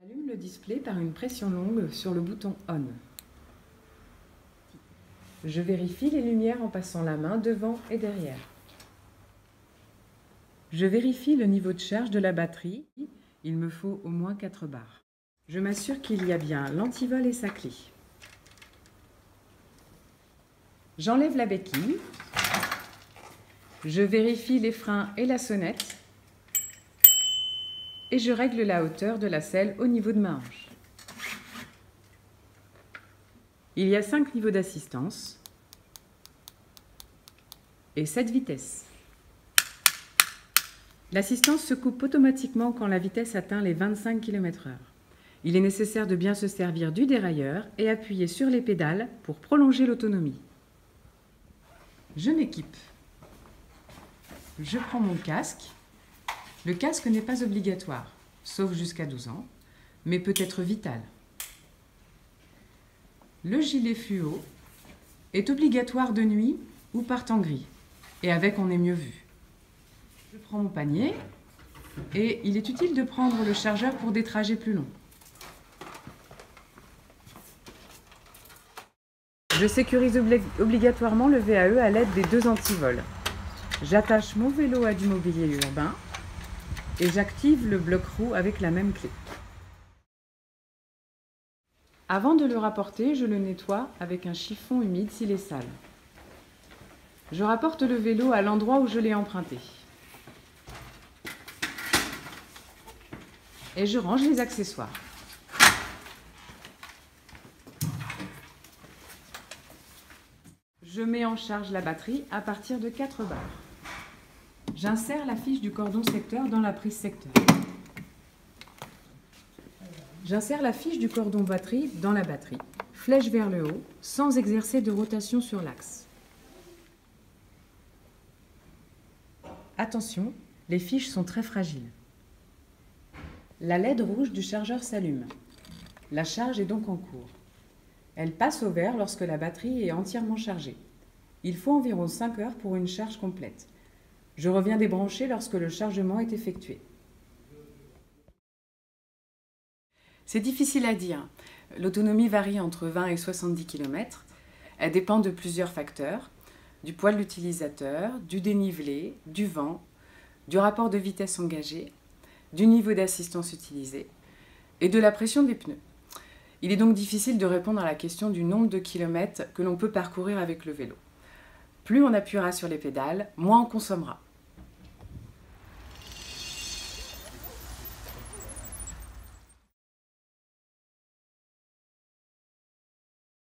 J'allume le display par une pression longue sur le bouton On. Je vérifie les lumières en passant la main devant et derrière. Je vérifie le niveau de charge de la batterie. Il me faut au moins 4 bars. Je m'assure qu'il y a bien l'antivol et sa clé. J'enlève la béquille. Je vérifie les freins et la sonnette. Et je règle la hauteur de la selle au niveau de ma hanche. Il y a 5 niveaux d'assistance et 7 vitesses. L'assistance se coupe automatiquement quand la vitesse atteint les 25 km/h. Il est nécessaire de bien se servir du dérailleur et appuyer sur les pédales pour prolonger l'autonomie. Je m'équipe. Je prends mon casque. Le casque n'est pas obligatoire, sauf jusqu'à 12 ans, mais peut être vital. Le gilet fluo est obligatoire de nuit ou par temps gris, et avec on est mieux vu. Je prends mon panier, et il est utile de prendre le chargeur pour des trajets plus longs. Je sécurise obligatoirement le VAE à l'aide des 2 antivols. J'attache mon vélo à du mobilier urbain, et j'active le bloc-roue avec la même clé. Avant de le rapporter, je le nettoie avec un chiffon humide s'il est sale. Je rapporte le vélo à l'endroit où je l'ai emprunté. Et je range les accessoires. Je mets en charge la batterie à partir de 4 bars. J'insère la fiche du cordon secteur dans la prise secteur. J'insère la fiche du cordon batterie dans la batterie, flèche vers le haut, sans exercer de rotation sur l'axe. Attention, les fiches sont très fragiles. La LED rouge du chargeur s'allume. La charge est donc en cours. Elle passe au vert lorsque la batterie est entièrement chargée. Il faut environ 5 heures pour une charge complète. Je reviens débrancher lorsque le chargement est effectué. C'est difficile à dire. L'autonomie varie entre 20 et 70 km. Elle dépend de plusieurs facteurs, du poids de l'utilisateur, du dénivelé, du vent, du rapport de vitesse engagé, du niveau d'assistance utilisé et de la pression des pneus. Il est donc difficile de répondre à la question du nombre de kilomètres que l'on peut parcourir avec le vélo. Plus on appuiera sur les pédales, moins on consommera.